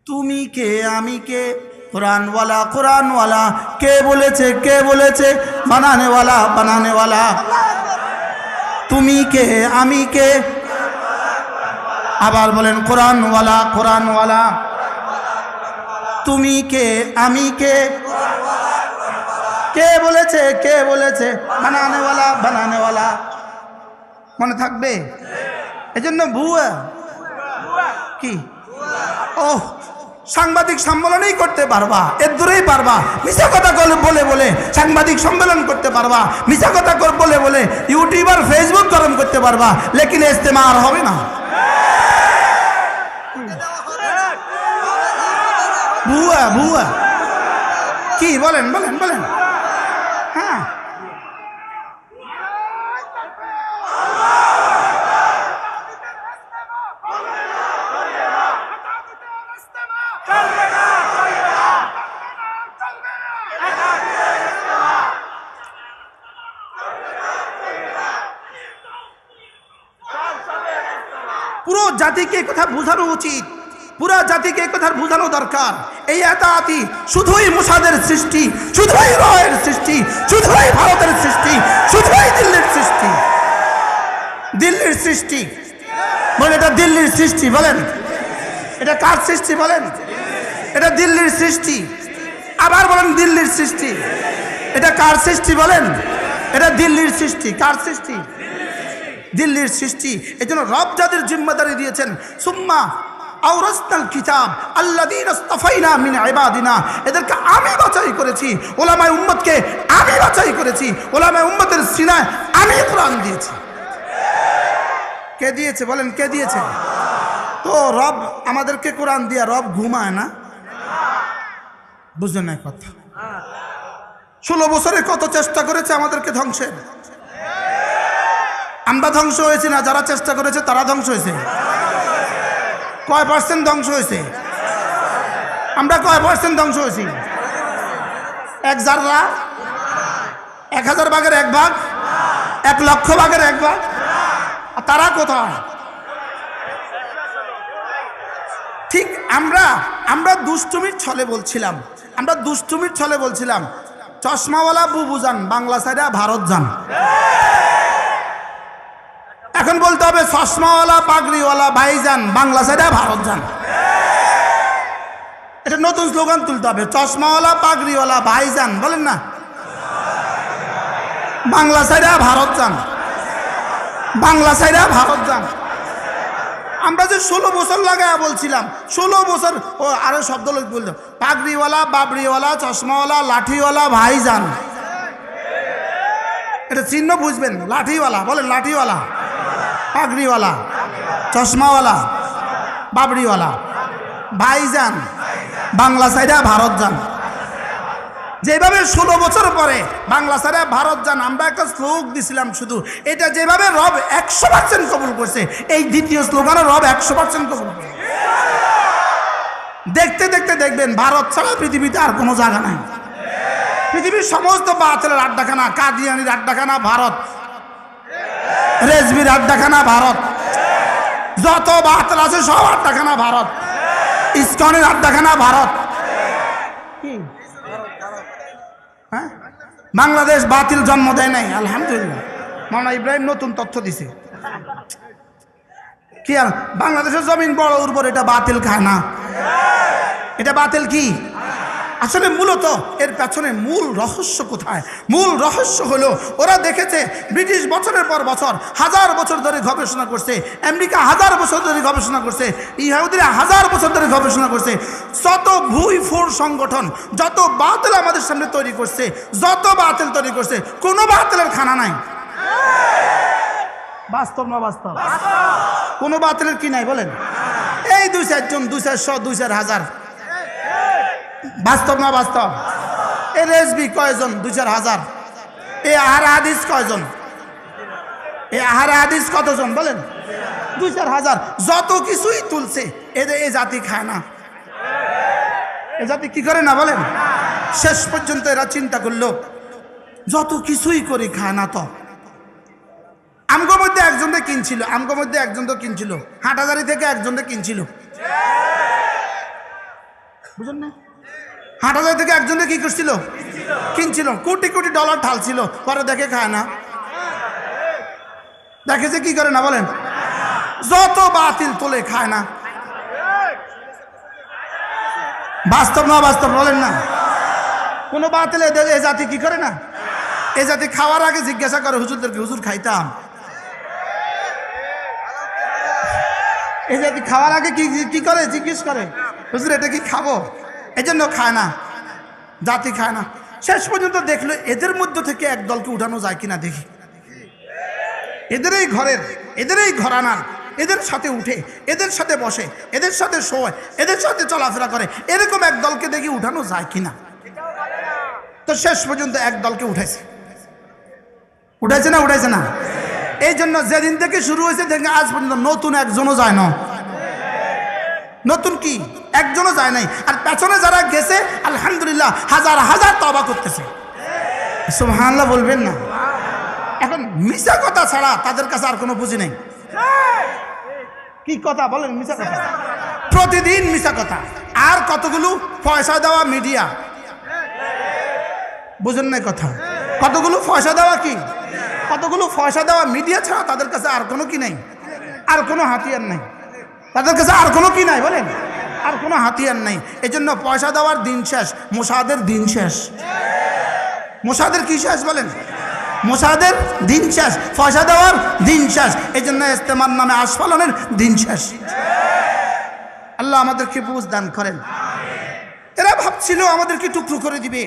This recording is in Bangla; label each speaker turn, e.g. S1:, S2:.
S1: তুমি কে আমি কে, কোরআনওয়ালা কোরআনওয়ালা, কে বলেছে বানানেওয়ালা বানানেওয়ালা। তুমি কে আমি কে, আবার বলেন কোরআনওয়ালা কোরআনওয়ালা। তুমি কে আমি কে, কে বলেছে বানানেওয়ালা বানানেওয়ালা। মনে থাকবে? এজন্য ভুয়া কি ও সাংবাদিক সম্মেলনই করতে পারবা, এর দূরেই পারবা। মিশা কথা বলে বলে সাংবাদিক সম্মেলন করতে পারবা, মিশা কথা বলে বলে ইউটিউবার ফেসবুক গরম করতে পারবা, লেকিন ইস্তেমা আর হবে না। ভুয়া ভুয়া কি বলেন বলেন বলেন। হ্যাঁ পুরো জাতিকে কথা বোঝানো উচিত, পুরো জাতিকে কথা বোঝানো দরকার। এই এতাতি শুধুই মুসাদের সৃষ্টি, শুধুই রয়ের সৃষ্টি, শুধুই ভারতের সৃষ্টি, শুধুই দিল্লির সৃষ্টি। দিল্লির সৃষ্টি বলেন, এটা দিল্লির সৃষ্টি বলেন। এটা কার সৃষ্টি বলেন? এটা দিল্লির সৃষ্টি। আবার বলেন দিল্লির সৃষ্টি। এটা কার সৃষ্টি বলেন? এটা দিল্লির সৃষ্টি। কার সৃষ্টি? দিল্লির সৃষ্টি। এই জন্য রব যাদের জিম্মাদারি দিয়েছেন, সুম্মা আওরাসনাল কিতাব আল্লাযীনা ইসতাফাইনা মিন ইবাদিনা, এদেরকে আমি বাছাই করেছি, উলামায়ে উম্মতকে আমি বাছাই করেছি, উলামায়ে উম্মতের সিনায় আমি কোরআন দিয়েছি। কে দিয়েছে বলেন? কে দিয়েছে? তো রব আমাদেরকে কোরআন দিয়া রব ঘুমায় না? বুঝলেন না কথা? 16 বছরে কত চেষ্টা করেছে আমাদেরকে ধ্বংসের। আমরা ধ্বংস হয়েছি না, যারা চেষ্টা করেছে তারা ধ্বংস হয়েছে। কয় পার্সেন্ট ধ্বংস হয়েছে? আমরা কয় পার্সেন্ট ধ্বংস হয়েছি? 1 জাররা, 1000 ভাগের 1 ভাগ, 1 লক্ষ ভাগের 1 ভাগ। আর তারা কোথায়? ঠিক আমরা দুষ্টুমির ছলে বলছিলাম, চশমাওয়ালা বুবু যান, বাংলা সাইডে ভারত যান। এখন বলতে হবে চশমাওয়ালা পাগড়িওয়ালা ভাইজান, বাংলা সাইডে ভারত যান। এটা নতুন স্লোগান তুলতে হবে, চশমাওয়ালা পাগড়িওয়ালা ভাইজান, বলেন না, বাংলা সাইডে ভারত যান, বাংলা সাইডে ভারত যান। আমরা যে 16 বছর লাগায় বলছিলাম, 16 বছর ও আরো শব্দ লোক বললো, পাগড়িওয়ালা বাবড়িওয়ালা চশমাওয়ালা লাঠিওয়ালা ভাইজান। এটা চিহ্ন বুঝবেন, লাঠিওয়ালা বলেন, লাঠিওয়ালা পাগড়িওয়ালা চশমাওয়ালা বাবড়িওয়ালা ভাইজান, বাংলা সাইডে ভারত যান। যেভাবে 16 বছর পরে বাংলা সাইডে ভারত যান, আমরা একটা শ্লোক দিছিলাম শুধু, এটা যেভাবে রব 100% কবুল করছে, এই দ্বিতীয় স্লোগানও রব 100% কবুল করছে। দেখতে দেখতে দেখবেন ভারত ছাড়া পৃথিবীতে আর কোনো জায়গা নাই। পৃথিবীর সমস্ত বাতিলের আড্ডাখানা, কাদিয়ানির আড্ডাখানা ভারত, রেজবির আড্ডাখানা ভারত, যত বাতিল আছে সব আড্ডাখানা ভারত, ইসকনের আড্ডাখানা ভারত। হ্যাঁ, বাংলাদেশ বাতিল জন্ম দেয় নাই, আলহামদুলিল্লাহ। মাওলানা ইব্রাহিম নতুন তথ্য দিছে। কি আর বাংলাদেশের জমিন বড় উর্বর, এটা বাতিল খায় না। এটা বাতিল কি আসলে মূলত এর পেছনে মূল রহস্য কোথায়? মূল রহস্য হলো ওরা দেখেছে ব্রিটিশ বছরের পর বছর 1000 বছর ধরে গবেষণা করছে, আমেরিকা 1000 বছর ধরে গবেষণা করছে, ইহুদিরা 1000 বছর ধরে গবেষণা করছে। যত ভুইফোর সংগঠন যত বাতিল আমাদের সামনে তৈরি করছে, যত বাতিল তৈরি করছে, কোনো বাতিলের খানা নাই। বাস্তব না বাস্তব? কোনো বাতিলের কি নাই বলেন? এই 2-4 জন, 2-400, 2-4 বাস্তব না বাস্তব? এ রেজবি কয়জন? 2-4 হাজার। এ আহারে হাদিস কয়জন? এ আহারে হাদিস কতজন বলেন? 2-4 হাজার। যত কিছুই তুলছে, এদের এ জাতি খায় না। এ জাতি কি করে না বলেন? শেষ পর্যন্ত এরা চিন্তা করলো যত কিছুই করি খায় না। তো আমগো মধ্যে একজন তো কিনছিল, হাটহাজারি থেকে একজন কিনছিল। বুঝলেন না? হাটাজার থেকে একজনে কি করছিল? কিনছিল, কোটি কোটি ডলার ঢালছিল, পরে দেখে খায় না। দেখেছে কি করে না বলেন? যত বাতিল তোলে খায় না। বাস্তব না বাস্তব বলেন না? কোন বাতিল এ জাতি কি করে না? এ জাতি খাওয়ার আগে জিজ্ঞাসা করে হুজুরদেরকে, হুজুর খাইতাম? এই জাতি খাওয়ার আগে কি করে? জিজ্ঞেস করে, হুজুর এটা কি খাবো? এই জন্য খায় না, জাতি খায় না। শেষ পর্যন্ত দেখলো এদের মধ্য থেকে এক দলকে উঠানো যায় কিনা দেখি। এদেরই ঘরের, এদেরই ঘরানার, এদের সাথে উঠে, এদের সাথে বসে, এদের সাথে শোয়, এদের সাথে চলাফেরা করে, এরকম এক দলকে দেখি উঠানো যায় কিনা। তো শেষ পর্যন্ত এক দলকে উঠেছে। উঠেছে না? উঠেছে না? এই জন্য যেদিন থেকে শুরু হয়েছে দেখে আজ পর্যন্ত নতুন একজনও যায় না। নতুন কি একজনও যায় নাই। আর পেছনে যারা গেছে আলহামদুলিল্লাহ হাজার হাজার তওবা করতেছে। সুবহানাল্লাহ বলবেন না? এখন মিশা কথা ছাড়া তাদের কাছে আর কোনো বুঝি নেই। কি কথা বলেন? মিশা কথা, প্রতিদিন মিশা কথা। আর কতগুলো পয়সা দেওয়া মিডিয়া, বুঝেন না কথা? কতগুলো পয়সা দেওয়া কি, কতগুলো পয়সা দেওয়া মিডিয়া ছাড়া তাদের কাছে আর কোনো কি নাই, আর কোনো হাতিয়ার নাই। তাদের কাছে আর কোনো কি নাই বলেন? আর কোনো হাতিয়ার নাই। এই জন্য পয়সা দেওয়ার দিন শেষ, মোসাদের দিন শেষ। মোসাদের কি শেষ বলেন? মোসাদের দিন শেষ, পয়সা দেওয়ার দিন শেষ। এই জন্য ইস্তেমার নামে আস্ফালনের দিন শেষ। আল্লাহ আমাদেরকে বুঝ দান করেন। এরা ভাবছিল আমাদেরকে টুকরো করে দিবে।